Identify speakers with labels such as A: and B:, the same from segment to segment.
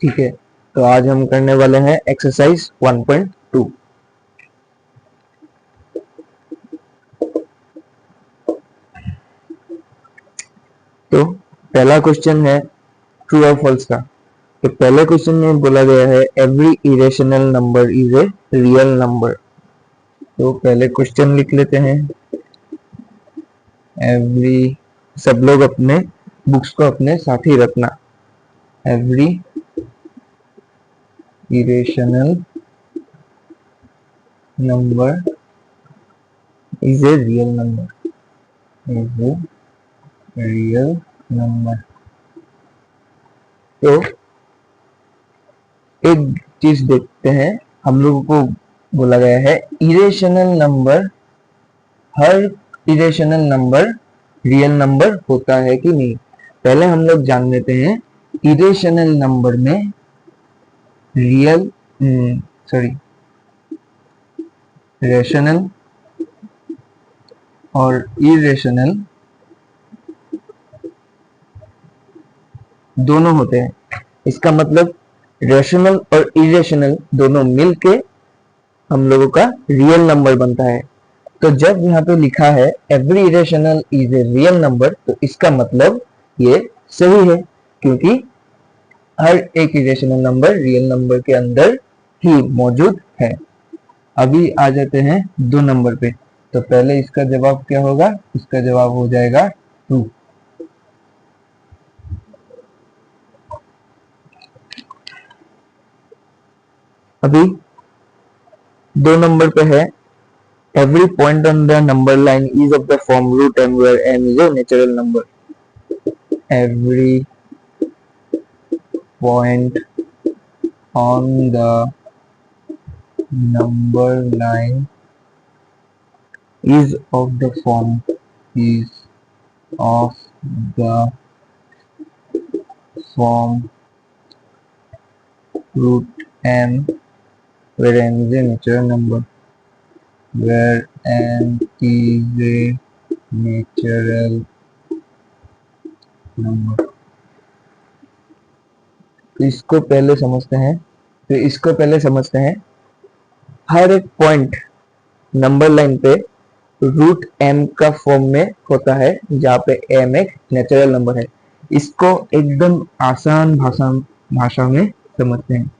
A: ठीक है, तो आज हम करने वाले हैं एक्सरसाइज 1.2। तो पहला क्वेश्चन है ट्रू और फॉल्स का। तो पहले क्वेश्चन में बोला गया है every irrational number is a real number. तो पहले क्वेश्चन लिख लेते हैं। एवरी, सब लोग अपने बुक्स को अपने साथ ही रखना। Every irrational number is a real number, is a real number. तो एक चीज देखते हैं, हम लोगों को बोला गया है इरेशनल नंबर, हर इरेशनल नंबर रियल नंबर होता है कि नहीं। पहले हम लोग जान लेते हैं इरेशनल नंबर में रियल रेशनल और इरेशनल दोनों होते हैं। इसका मतलब रेशनल और इरेशनल दोनों मिलके हम लोगों का रियल नंबर बनता है। तो जब यहाँ पे लिखा है every irrational is a real number, तो इसका मतलब ये सही है, क्योंकि हर एक इरेशनल नंबर रियल नंबर के अंदर ही मौजूद है। अभी आ जाते हैं 2 नंबर पे। तो पहले इसका जवाब क्या होगा? इसका जवाब हो जाएगा 2। अभी 2 नंबर पे है every point on the number line is of the form root m where m is a natural number. Every point on the number line is of the form root m where m is a natural number. Where n is a natural number. तो इसको पहले समझते हैं। हर एक point number line पे root m का form में होता है, जहाँ पे m एक नेचुरल नंबर है। इसको एकदम आसान भाषा में समझते हैं।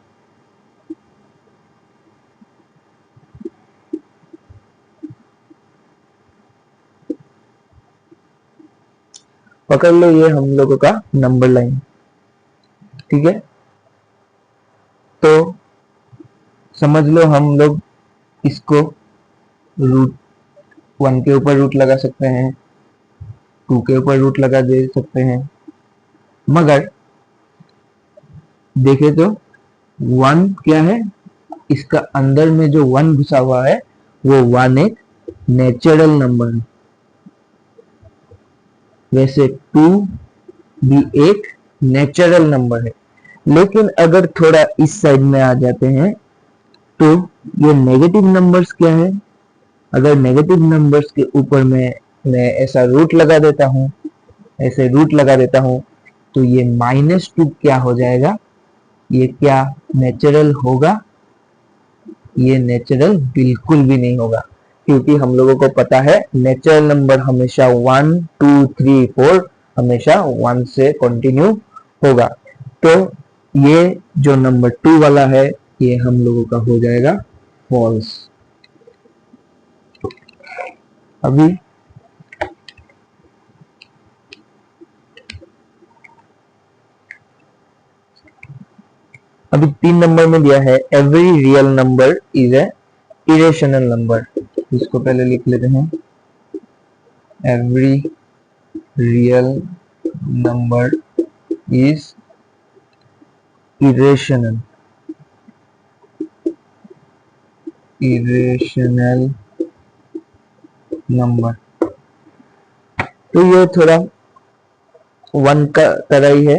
A: पकड़ लो, ये हम लोगों का नंबर लाइन, ठीक है। तो समझ लो, हम लोग इसको रूट 1 के ऊपर रूट लगा सकते हैं, 2 के ऊपर रूट लगा दे सकते हैं, मगर देखे तो 1 क्या है, इसका अंदर में जो 1 घुसा हुआ है वो 1 एक नेचुरल नंबर है। वैसे 2 भी एक नेचुरल नंबर है, लेकिन अगर थोड़ा इस साइड में आ जाते हैं तो ये नेगेटिव नंबर्स क्या है। अगर नेगेटिव नंबर्स के ऊपर मैं ऐसा रूट लगा देता हूँ, तो ये -2 क्या हो जाएगा? ये क्या नेचुरल होगा? ये नेचुरल बिल्कुल भी नहीं होगा, क्योंकि हम लोगों को पता है नेचुरल नंबर हमेशा 1 2 3 4 हमेशा 1 से कंटिन्यू होगा। तो ये जो नंबर 2 वाला है, ये हम लोगों का हो जाएगा फॉल्स। अभी 3 नंबर में दिया है every real number is a irrational number. इसको पहले लिख लेते हैं। Every real number is irrational number. तो ये थोड़ा 1 का तरह ही है।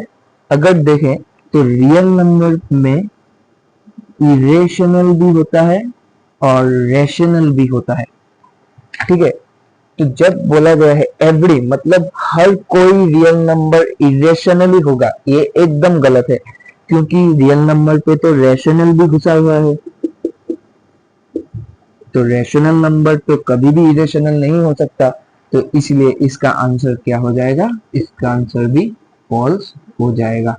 A: अगर देखें तो रियल नंबर में इरेशनल भी होता है और रेशनल भी होता है, ठीक है। तो जब बोला गया है एवरी, मतलब हर कोई रियल नंबर इरेशनल ही होगा, ये एकदम गलत है। क्योंकि रियल नंबर पे तो रेशनल भी घुसा हुआ है, तो रेशनल नंबर तो कभी भी इरेशनल नहीं हो सकता, तो इसलिए इसका आंसर क्या हो जाएगा, इसका आंसर भी फॉल्स हो जाएगा।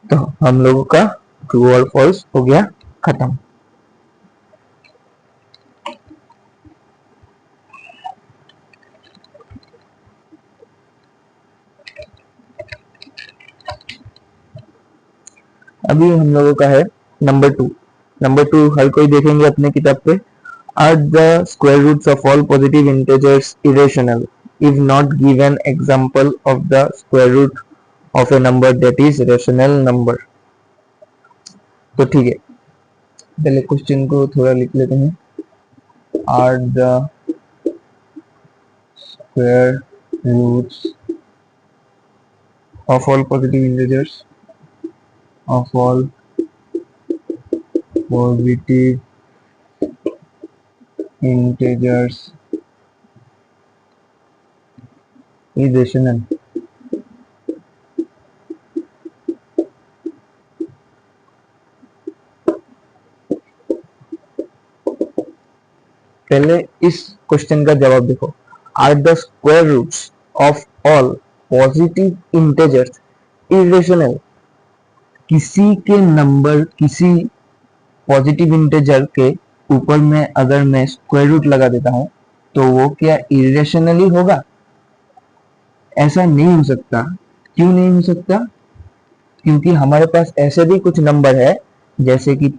A: तो हम लोगों का ट्रू और फॉल्स हो गया खत्म। अभी हम लोगों का है नंबर 2। नंबर 2 हर कोई देखेंगे अपने किताब पे। Are the square roots of all positive integers irrational if not given example of the square root of a number that is rational number? तो ठीक है, पहले क्वेश्चन को थोड़ा लिख लेते हैं। Are the square roots of all positive integers of all positive integers is rational? पहले इस क्वेश्चन का जवाब देखो। Are the square roots of all positive integers irrational? किसी के नंबर, किसी पॉजिटिव इंटेजर के ऊपर में अगर मैं स्क्वायर रूट लगा देता हूं तो वो क्या इरेशनली होगा? ऐसा नहीं हो सकता। क्यों नहीं हो सकता? क्योंकि हमारे पास ऐसे भी कुछ नंबर है, जैसे कि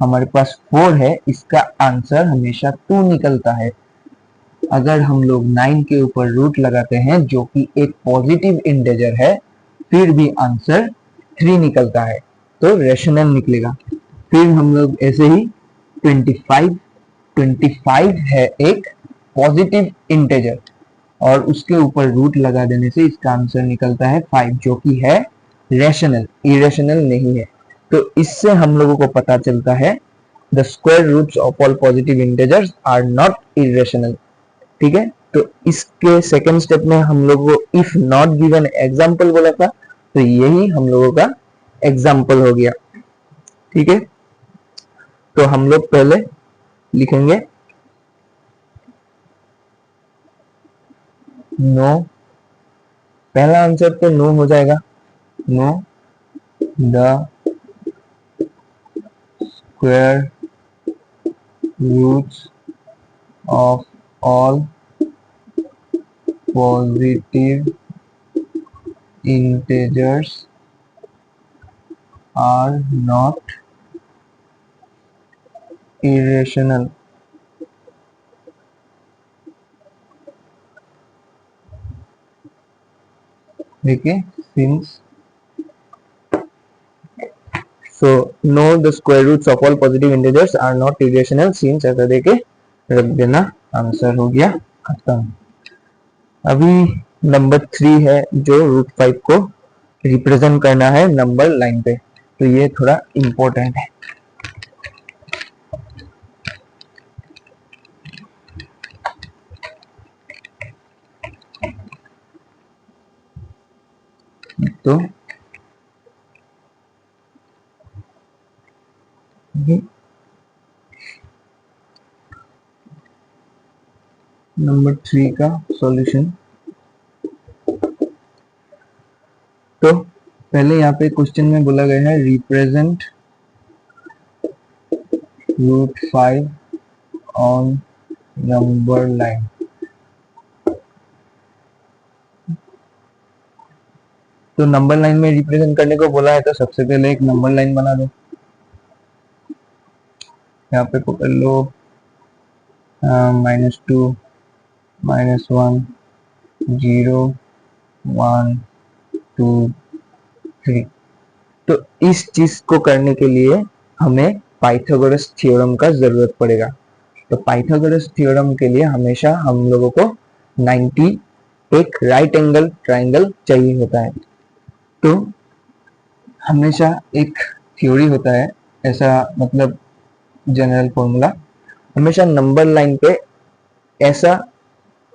A: हमारे पास 4 है, इसका आंसर हमेशा 2 निकलता है। अगर हम लोग 9 के ऊपर रूट लगाते हैं जो कि एक पॉजिटिव इंटेजर है, फिर भी आंसर 3 निकलता है, तो रेशनल निकलेगा। फिर हम लोग ऐसे ही 25 है एक पॉजिटिव इंटेजर और उसके ऊपर रूट लगा देने से इसका आंसर निकलता है 5, जो कि है रेशनल, इरेशनल नहीं है। तो इससे हम लोगों को पता चलता है the square roots of all positive integers are not irrational. ठीक है, तो इसके सेकंड स्टेप में हम लोगों को इफ नॉट गिवन एग्जाम्पल बोला था, तो यही हम लोगों का एग्जाम्पल हो गया। ठीक है, तो हम लोग पहले लिखेंगे नो, पहला आंसर तो नो हो जाएगा। No the square roots of all positive integers are not irrational। देखिए, since so no the square roots of all positive integers are not irrational since ऐसा देके रख देना, आंसर हो गया खत्म। अभी नंबर 3 है जो रूट 5 को रिप्रेजेंट करना है नंबर लाइन पे, तो ये थोड़ा इंपॉर्टेंट है। तो नंबर 3 का सॉल्यूशन, तो पहले यहाँ पे क्वेश्चन में बोला गया है represent root 5 on number line. तो नंबर लाइन में रिप्रेजेंट करने को बोला है, तो सबसे पहले एक नंबर लाइन बना दो। यहाँ पे पकड़ लो -2 -1 0 1 2 3। तो इस चीज को करने के लिए हमें पाइथागोरस थ्योरम का जरूरत पड़ेगा। तो पाइथागोरस थ्योरम के लिए हमेशा हम लोगों को 90 एक राइट एंगल ट्राइंगल चाहिए होता है। तो हमेशा एक थ्योरी होता है, ऐसा मतलब जनरल फॉर्मूला, हमेशा नंबर लाइन पे ऐसा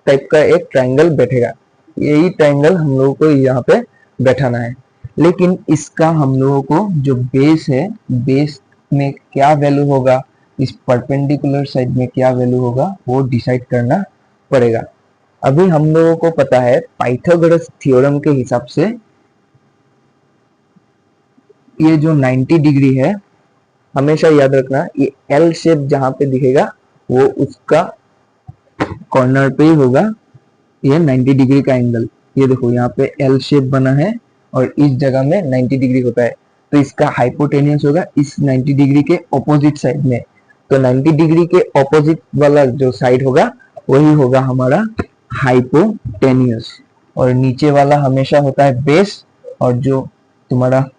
A: टाइप का एक ट्राइंगल बैठेगा। यही ट्राइंगल हम लोगों को यहाँ पे बैठाना है। लेकिन इसका हम लोगों को जो बेस है, बेस में क्या वैल्यू होगा, इस परपेंडिकुलर साइड में क्या वैल्यू होगा, वो डिसाइड करना पड़ेगा। अभी हम लोगों को पता है पाइथागोरस थ्योरम के हिसाब से ये जो 90 डिग्री है, हमेशा याद रखना ये एल शेप जहां पे दिखेगा वो उसका कॉर्नर पे ही होगा ये 90 डिग्री का एंगल। ये देखो यहाँ पे एल शेप बना है और इस जगह में 90 डिग्री होता है, तो इसका हाइपोटेनियस होगा इस 90 डिग्री के ऑपोजिट साइड में। तो 90 डिग्री के ऑपोजिट वाला जो साइड होगा वही होगा हमारा हाइपोटेनियस, और नीचे वाला हमेशा होता है बेस, और जो तुम्हारा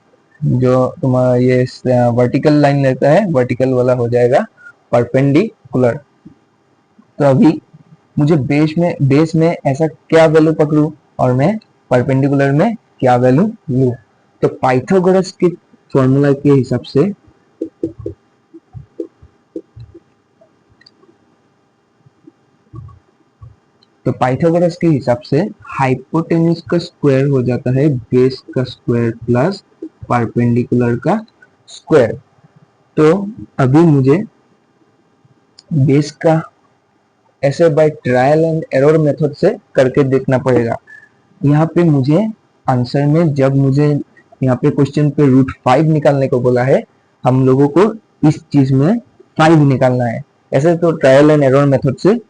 A: ये वर्टिकल लाइन रहता है, वर्टिकल वाला हो जाएगा परपेंडिकुलर। तो अभी मुझे बेस में ऐसा क्या वैल्यू पकड़ूं और मैं परपेंडिकुलर में क्या वैल्यू लूं। तो पाइथागोरस के फॉर्मूला के हिसाब से हाइपोटेन्यूज का स्क्वायर हो जाता है बेस का स्क्वायर प्लस परपेंडिकुलर का स्क्वायर। तो अभी मुझे बेस का ऐसे by trial and error method से करके देखना पड़ेगा। यहाँ पे मुझे आंसर में, जब मुझे यहाँ पे क्वेश्चन पे √5 निकालने को बोला है, हम लोगों को इस चीज में 5 निकालना है। ऐसे तो ट्रायल एंड एरर मेथड से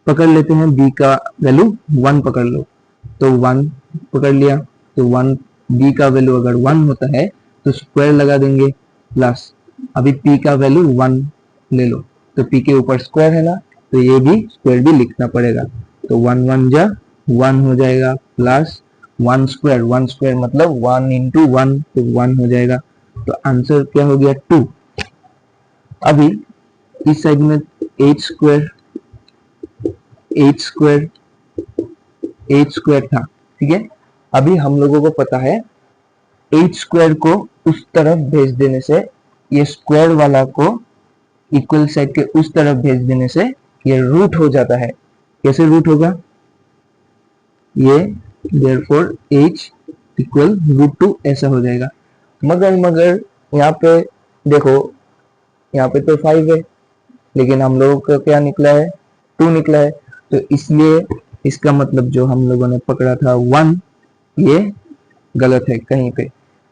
A: पकड़ लेते हैं, b का वैल्यू 1 पकड़ लो, तो 1 पकड़ लिया, तो 1 b का वैल्यू अगर 1 होता है तो स्क्वायर लगा देंगे प्लस, अभी p का वैल्यू 1 ले लो, तो p के ऊपर स्क्वायर है ना, तो ये भी स्क्वायर भी लिखना पड़ेगा। तो 1 1 जा 1 हो जाएगा प्लस 1 स्क्वायर मतलब 1 इंटू 1, तो 1 हो जाएगा। तो आंसर क्या हो गया 2। अभी इस साइड में 8 स्क्वायर था, ठीक है। अभी हम लोगों को पता है 8 स्क्वायर को उस तरफ भेज देने से, ये स्क्वायर वाला को इक्वल साइड के उस तरफ भेज देने से ये रूट हो जाता है। कैसे रूट होगा, ये देयरफॉर h इक्वल √2 ऐसा हो जाएगा। मगर यहाँ पे देखो, यहाँ पे तो 5 है लेकिन हम लोगों का क्या निकला है, 2 निकला है, तो इसलिए इसका मतलब जो हम लोगों ने पकड़ा था 1, ये गलत है कहीं पे,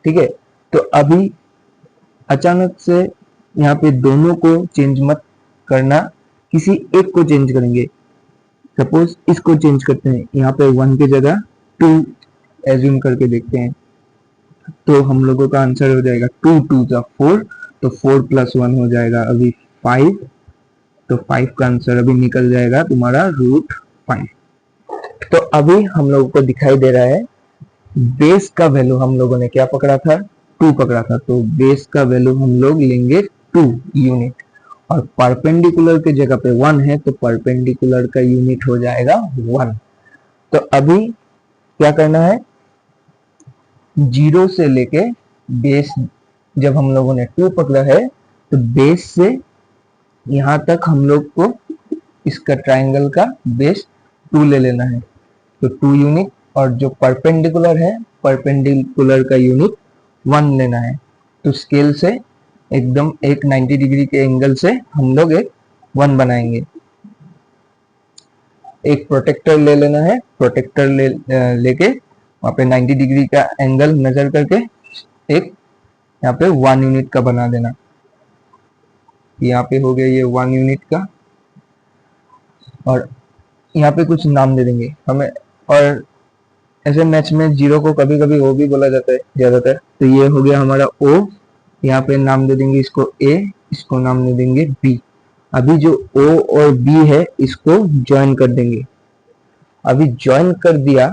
A: ठीक है। तो अभी अचानक से यहाँ पे दोनों को चेंज मत करना, किसी एक को चेंज करेंगे। सपोज इसको चेंज करते हैं, यहाँ पे 1 की जगह 2 एज्यूम करके देखते हैं, तो हम लोगों का आंसर हो जाएगा 2 2 जा 4, तो 4 + 1 हो जाएगा अभी 5, तो 5 का आंसर अभी निकल जाएगा तुम्हारा √5। तो अभी हम लोगों को दिखाई दे रहा है बेस का वैल्यू हम लोगों ने क्या पकड़ा था, 2 पकड़ा था, तो बेस का वैल्यू हम लोग लेंगे 2 यूनिट, और परपेंडिकुलर के जगह पे 1 है तो परपेंडिकुलर का यूनिट हो जाएगा 1। तो अभी क्या करना है, 0 से लेके बेस, जब हम लोगों ने 2 पकड़ा है तो बेस से यहां तक हम लोग को इसका ट्राइंगल का बेस 2 ले लेना है, तो 2 यूनिट, और जो परपेंडिकुलर है परपेंडिकुलर का यूनिट 1 लेना है। तो स्केल से एकदम एक 90 डिग्री के एंगल से हम लोग एक 1 बनाएंगे। एक प्रोटेक्टर ले लेना है, प्रोटेक्टर लेके वहां पे 90 डिग्री का एंगल मेजर करके एक यहाँ पे 1 यूनिट का बना देना। यहाँ पे हो गया ये 1 यूनिट का, और यहाँ पे कुछ नाम दे देंगे हमें, और ऐसे मैच में 0 को कभी कभी ओ भी बोला जाता है ज्यादातर, तो ये हो गया हमारा O, यहाँ पे नाम दे देंगे इसको A, इसको नाम दे देंगे B। अभी जो O और B है इसको ज्वाइन कर देंगे। अभी ज्वाइन कर दिया,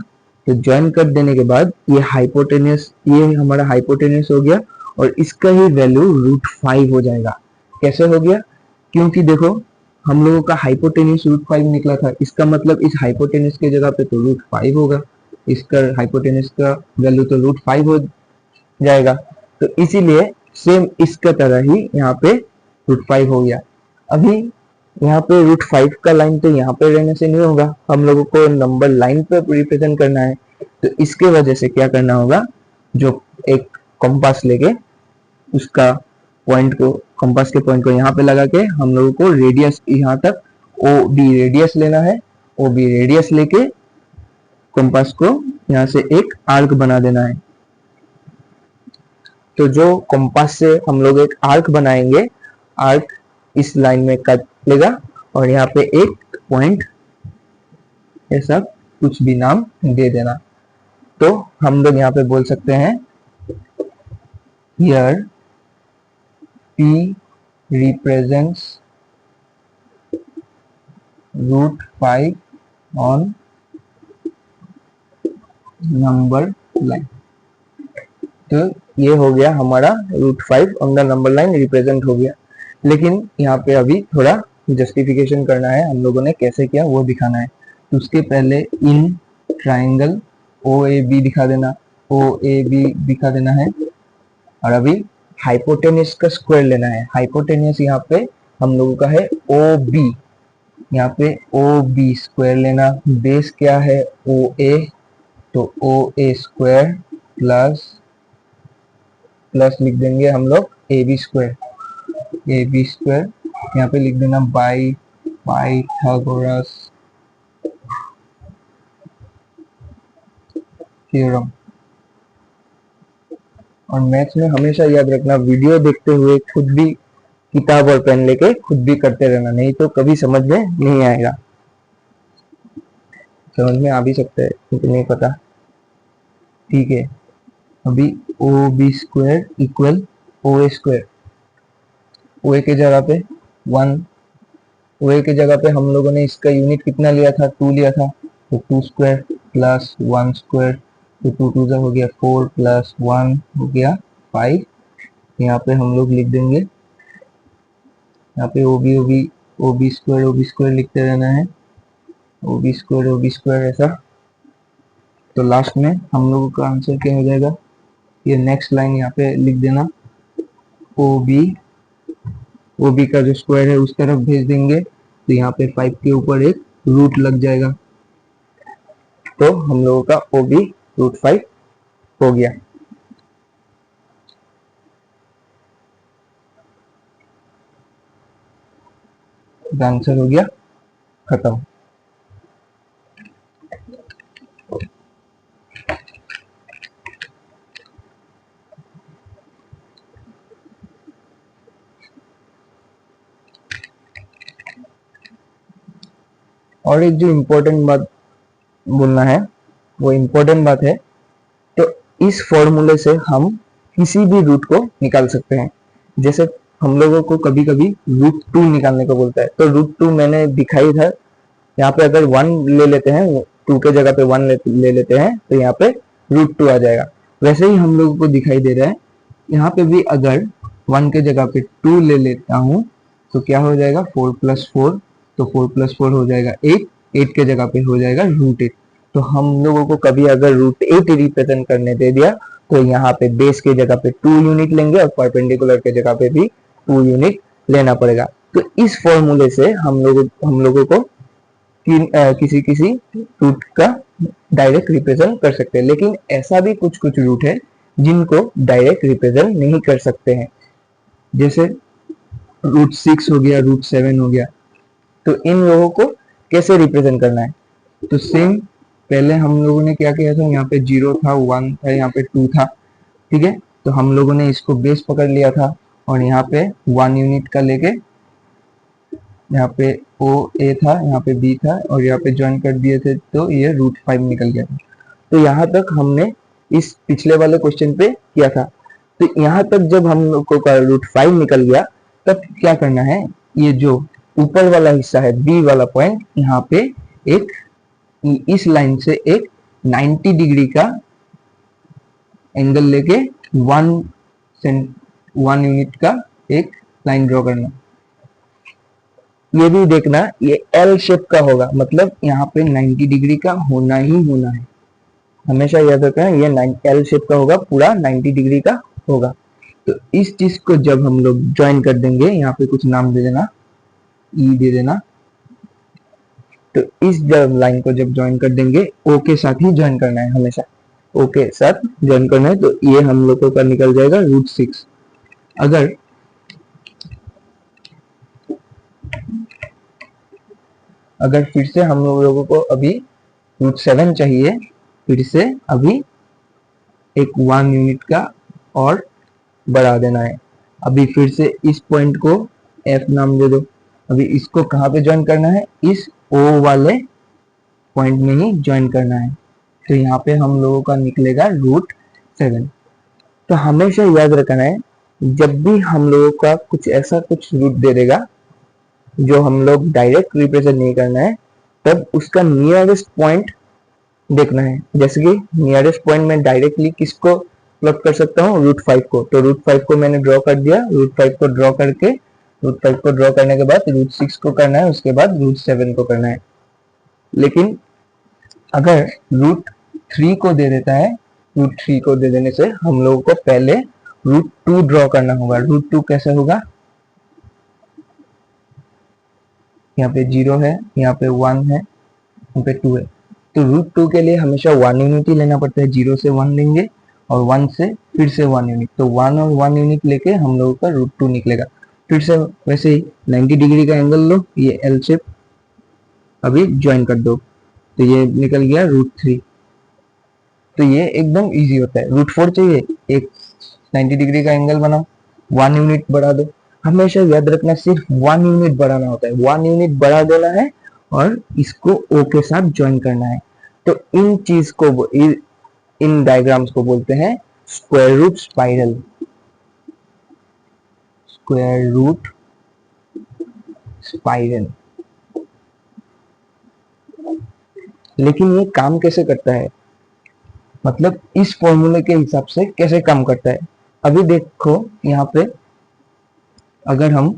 A: तो ज्वाइन कर देने के बाद ये हाइपोटेनियस, ये हमारा हाइपोटेनियस हो गया, और इसका ही वैल्यू √5 हो जाएगा। कैसे हो गया, क्योंकि देखो हम लोगों का हाइपोटेनियस √5 निकला था, इसका मतलब इस हाइपोटेनियस के जगह पे तो √5 होगा, इसका हाइपोटेनियस का वैल्यू तो √5 हो जाएगा। तो इसीलिए सेम इसका तरह ही यहाँ पे √5 हो गया। अभी यहाँ पे √5 का लाइन तो यहाँ पे रहने से नहीं होगा, हम लोगों को नंबर लाइन पे रिप्रेजेंट करना है, तो इसके वजह से क्या करना होगा, जो एक कंपास लेके उसका पॉइंट को, कंपास के पॉइंट को यहाँ पे लगा के हम लोगों को रेडियस यहाँ तक ओ बी रेडियस लेना है। ओ बी रेडियस लेके कंपास को यहाँ से एक आर्क बना देना है। तो जो कंपास से हम लोग एक आर्क बनाएंगे, आर्क इस लाइन में कट लेगा और यहाँ पे एक पॉइंट ऐसा कुछ भी नाम दे देना। तो हम लोग यहाँ पे बोल सकते हैं here P represents √5 on number line। तो ये हो गया हमारा √5 on the number line represent हो गया। लेकिन यहाँ पे अभी थोड़ा जस्टिफिकेशन करना है, हम लोगों ने कैसे किया वो दिखाना है। तो उसके पहले इन ट्राइंगल OAB दिखा देना, OAB दिखा देना है। और अभी हाइपोटेन्यूस का स्क्वायर लेना है। हाइपोटेन्यूस यहाँ पे हम लोगों का है OB, यहाँ पे OB स्क्वायर लेना। बेस क्या है OA, तो OA स्क्वायर प्लस लिख देंगे हम लोग AB स्क्वायर, AB स्क्वायर यहाँ पे लिख देना बाई पाइथागोरस थ्योरम। और मैथ्स में हमेशा याद रखना, वीडियो देखते हुए खुद भी किताब और पेन लेके खुद भी करते रहना, नहीं तो कभी समझ में नहीं आएगा। समझ में आ भी सकता है क्योंकि नहीं पता, ठीक है। अभी OB square equal OA square, OA के जगह पे 1, OA के जगह पे हम लोगों ने इसका यूनिट कितना लिया था, 2 लिया था, तो 2 स्क्वायर प्लस 1 स्क्वायर, तो 2 2 हो गया 4 प्लस 1 हो गया 5। यहाँ पे हम लोग लिख देंगे, यहाँ पे OB स्क्वायर लिखते रहना है, OB स्क्वायर ऐसा। तो लास्ट में हम लोगों का आंसर क्या हो जाएगा, ये नेक्स्ट लाइन यहाँ पे लिख देना, OB का जो स्क्वायर है उस तरफ भेज देंगे, तो यहाँ पे 5 के ऊपर एक रूट लग जाएगा। तो हम लोगों का OB √5 हो गया। आंसर हो गया खत्म। और एक जो इम्पोर्टेंट बात बोलना है, वो इम्पोर्टेंट बात है, तो इस फॉर्मूले से हम किसी भी रूट को निकाल सकते हैं। जैसे हम लोगों को कभी कभी √2 निकालने को बोलता है, तो √2 मैंने दिखाई था, यहाँ पे अगर 1 ले लेते हैं, 2 के जगह पे 1 ले लेते हैं, तो यहाँ पे √2 आ जाएगा। वैसे ही हम लोगों को दिखाई दे रहा है, यहाँ पे भी अगर 1 के जगह पे 2 ले लेता हूँ तो क्या हो जाएगा 4 + 4, तो 4 + 4 हो जाएगा 8, 8 के जगह पे हो जाएगा √8। तो हम लोगों को कभी अगर √8 रिप्रेजेंट करने दे दिया तो यहाँ पे बेस के जगह पे 2 यूनिट लेंगे और परपेंडिकुलर के जगह पे भी 2 यूनिट लेना पड़ेगा। तो इस फॉर्मूले से हम लोगों को किसी रूट का डायरेक्ट रिप्रेजेंट कर सकते हैं। लेकिन ऐसा भी कुछ रूट है जिनको डायरेक्ट रिप्रेजेंट नहीं कर सकते हैं, जैसे √6 हो गया, √7 हो गया। तो इन लोगों को कैसे रिप्रेजेंट करना है, तो सेम पहले हम लोगों ने क्या किया था, यहाँ पे 0 था, 1 था, यहाँ पे 2 था, ठीक है। तो हम लोगों ने इसको बेस पकड़ लिया था और यहाँ पे 1 यूनिट का लेके यहाँ पे OA था, यहाँ पे B था और यहाँ पे ज्वाइन कर दिए थे, तो ये √5 निकल गया था। तो यहाँ तक हमने इस पिछले वाले क्वेश्चन पे किया था। तो यहाँ तक जब हम लोगों का √5 निकल गया, तब क्या करना है, ये जो ऊपर वाला हिस्सा है B वाला पॉइंट, यहाँ पे एक इस लाइन से एक 90 डिग्री का एंगल लेके 1 यूनिट का एक लाइन ड्रॉ करना। ये भी देखना, ये L शेप का होगा, मतलब यहाँ पे 90 डिग्री का होना ही होना है, हमेशा याद रखना, ये L शेप का होगा, पूरा 90 डिग्री का होगा। तो इस चीज को जब हम लोग ज्वाइन कर देंगे, यहाँ पे कुछ नाम दे देना, E दे देना, तो इस जब लाइन को जब ज्वाइन कर देंगे, O के साथ ही ज्वाइन करना है हमेशा, ओ के साथ ज्वाइन करना है, तो ये हम लोगों का निकल जाएगा √6। अगर फिर से हम लोगों को अभी √7 चाहिए, फिर से अभी एक 1 यूनिट का और बढ़ा देना है। अभी फिर से इस पॉइंट को F नाम दे दो। अभी इसको कहाँ पे ज्वाइन करना है, इस O वाले पॉइंट में ही ज्वाइन करना है। तो यहाँ पे हम लोगों का निकलेगा √7। तो हमेशा याद रखना है, जब भी हम लोगों का कुछ ऐसा कुछ रूट दे देगा जो हम लोग डायरेक्ट रिप्रेजेंट नहीं करना है, तब उसका नियरेस्ट पॉइंट देखना है। जैसे कि नियरेस्ट पॉइंट में डायरेक्टली किसको प्लॉट कर सकता हूँ, √5 को। तो √5 को मैंने ड्रॉ कर दिया। √5 को ड्रॉ करके, √5 को ड्रॉ करने के बाद √6 को करना है, उसके बाद √7 को करना है। लेकिन अगर √3 को दे देता है, √3 को दे देने से हम लोगों को पहले √2 ड्रॉ करना होगा। √2 कैसे होगा, यहाँ पे 0 है, यहाँ पे 1 है, यहाँ पे 2 है। तो √2 के लिए हमेशा 1 यूनिट ही लेना पड़ता है। 0 से 1 लेंगे और 1 से फिर से 1 यूनिट। तो 1 और 1 यूनिट लेके हम लोगों का √2 निकलेगा। फिर से वैसे ही 90 डिग्री का एंगल लो, ये एल शेप अभी ज्वाइन कर दो, तो ये निकल गया √3। तो ये एकदम इजी होता है। √4 चाहिए, एक 90 डिग्री का एंगल बनाओ, 1 यूनिट बढ़ा दो। हमेशा याद रखना, सिर्फ 1 यूनिट बढ़ाना होता है। 1 यूनिट बढ़ा देना है और इसको O के साथ ज्वाइन करना है। तो इन चीज को, इन डायग्राम्स को बोलते हैं square root spiral. Square root spiral. लेकिन ये काम कैसे करता है, मतलब इस फॉर्मूले के हिसाब से कैसे काम करता है। अभी देखो यहाँ पे, अगर हम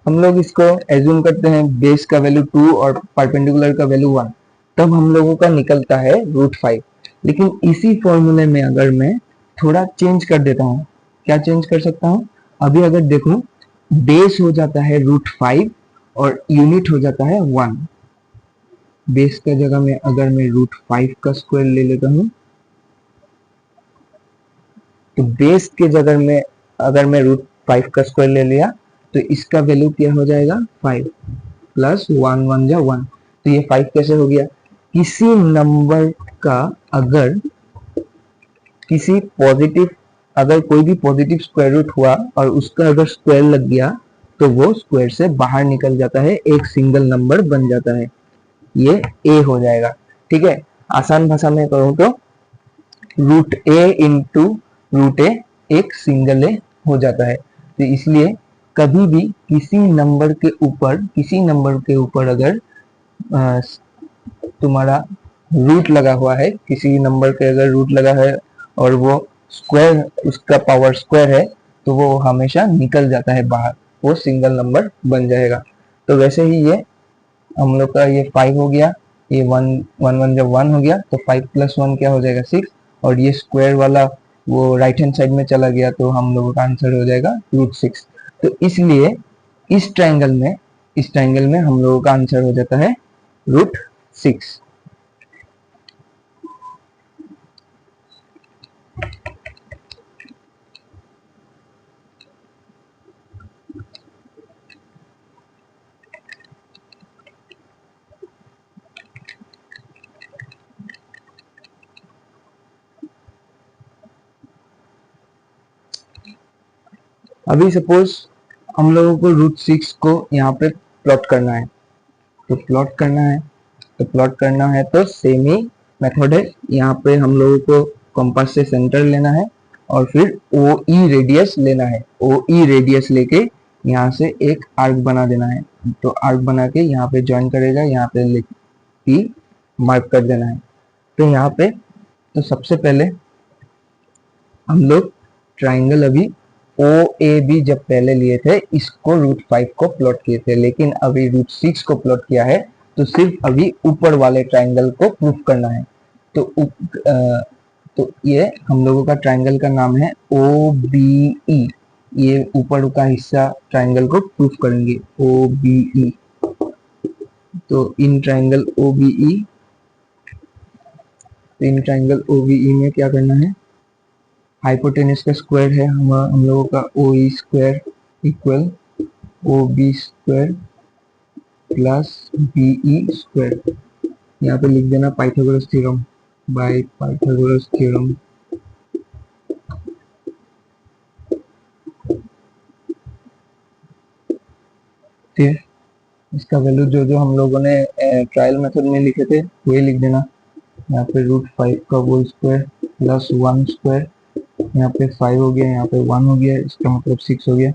A: लोग इसको एज्यूम करते हैं बेस का वैल्यू 2 और परपेंडिकुलर का वैल्यू 1, तब हम लोगों का निकलता है √5। लेकिन इसी फॉर्मूले में अगर मैं थोड़ा चेंज कर देता हूँ, क्या चेंज कर सकता हूँ, अभी अगर देखो बेस हो जाता है √5 और यूनिट हो जाता है 1। बेस का जगह में अगर मैं √5 का स्क्वायर ले लेता हूँ, तो बेस के जगह में अगर मैं √5 का स्क्वायर ले लिया, तो इसका वैल्यू क्या हो जाएगा, 5 प्लस 1 1 जा 1। तो ये 5 कैसे हो गया, किसी नंबर का अगर किसी पॉजिटिव, अगर कोई भी पॉजिटिव स्क्वायर रूट हुआ और उसका अगर स्क्वायर लग गया, तो वो स्क्वायर से बाहर निकल जाता है, एक सिंगल नंबर बन जाता है। ये A हो जाएगा। ठीक है, आसान भाषा में कहूँ तो √A इंटू √A एक सिंगल A हो जाता है। तो इसलिए कभी भी किसी नंबर के ऊपर अगर तुम्हारा रूट लगा हुआ है, किसी नंबर के अगर रूट लगा है और वो स्क्वायर, उसका पावर स्क्वायर है, तो वो हमेशा निकल जाता है बाहर, वो सिंगल नंबर बन जाएगा। तो वैसे ही ये हम लोग का ये 5 हो गया, ये 1 1 1 जब 1 हो गया, तो 5 प्लस 1 क्या हो जाएगा, 6। और ये स्क्वायर वाला वो राइट हैंड साइड में चला गया, तो हम लोगों का आंसर हो जाएगा √6। तो इसलिए इस ट्रायंगल में हम लोगों का आंसर हो जाता है √6। अभी सपोज हम लोगों को √6 को यहाँ पे प्लॉट करना है, तो प्लॉट करना है तो सेम ही मेथड है। यहाँ पे हम लोगों को कंपास से सेंटर लेना है और फिर OE रेडियस लेना है। OE रेडियस लेके यहाँ से एक आर्क बना देना है। तो आर्क बना के यहाँ पे ज्वाइन करेगा, यहाँ पे लिख P मार्क कर देना है। तो यहाँ पे तो सबसे पहले हम लोग ट्राइंगल अभी OAB जब पहले लिए थे, इसको √5 को प्लॉट किए थे, लेकिन अभी √6 को प्लॉट किया है, तो सिर्फ अभी ऊपर वाले ट्राइंगल को प्रूफ करना है। तो तो ये हम लोगों का ट्राइंगल का नाम है OBE। ये ऊपर का हिस्सा ट्राइंगल को प्रूफ करेंगे, OBE। तो इन ट्राइंगल OBE में क्या करना है, हाइपोटेनस का स्क्वायर है हम लोगों का OE square equal OB square plus BE square. यहाँ पे लिख देना Pythagoras theorem, by Pythagoras theorem. फिर इसका वैल्यू जो जो हम लोगों ने ट्रायल मेथड में लिखे थे वही लिख देना। यहाँ पे √5 का होल स्क्वायर प्लस 1 स्क्वायर, यहाँ पे 5 हो गया, यहाँ पे 1 हो गया, इसका मतलब 6 हो गया।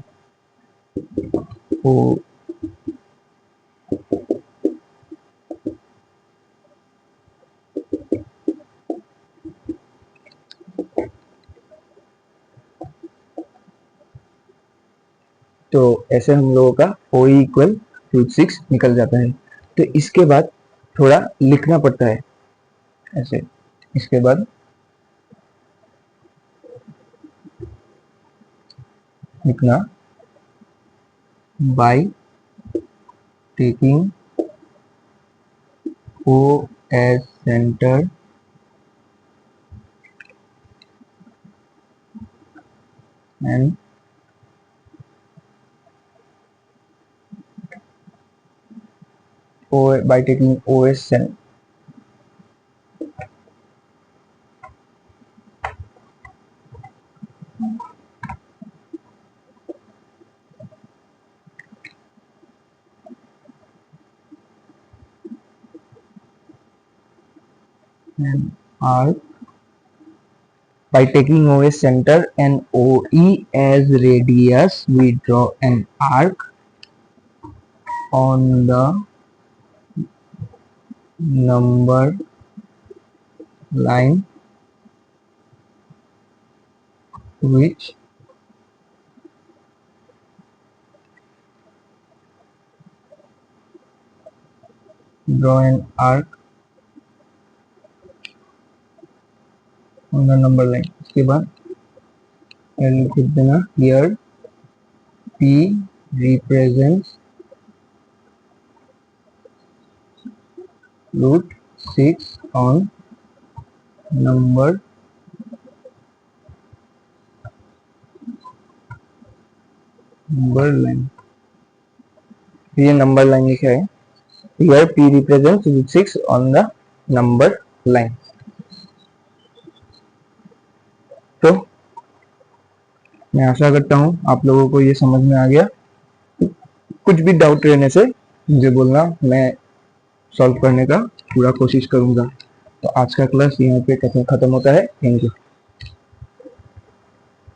A: तो ऐसे हम लोगों का OE इक्वल √6 निकल जाता है। तो इसके बाद थोड़ा लिखना पड़ता है ऐसे। इसके बाद लिखना by taking O as center and by taking O as center and arc, by taking O as center and OE as radius, we draw an arc on the number line which draw an arc on the number line। इसके बाद लिख देना here P represents √6 on number line। ये number line लिखा है, here P represents √6 on the number line। तो मैं आशा करता हूँ आप लोगों को ये समझ में आ गया। कुछ भी डाउट रहने से मुझे बोलना, मैं सॉल्व करने का पूरा कोशिश करूंगा। तो आज का क्लास यहाँ पे खत्म होता है। Thank you.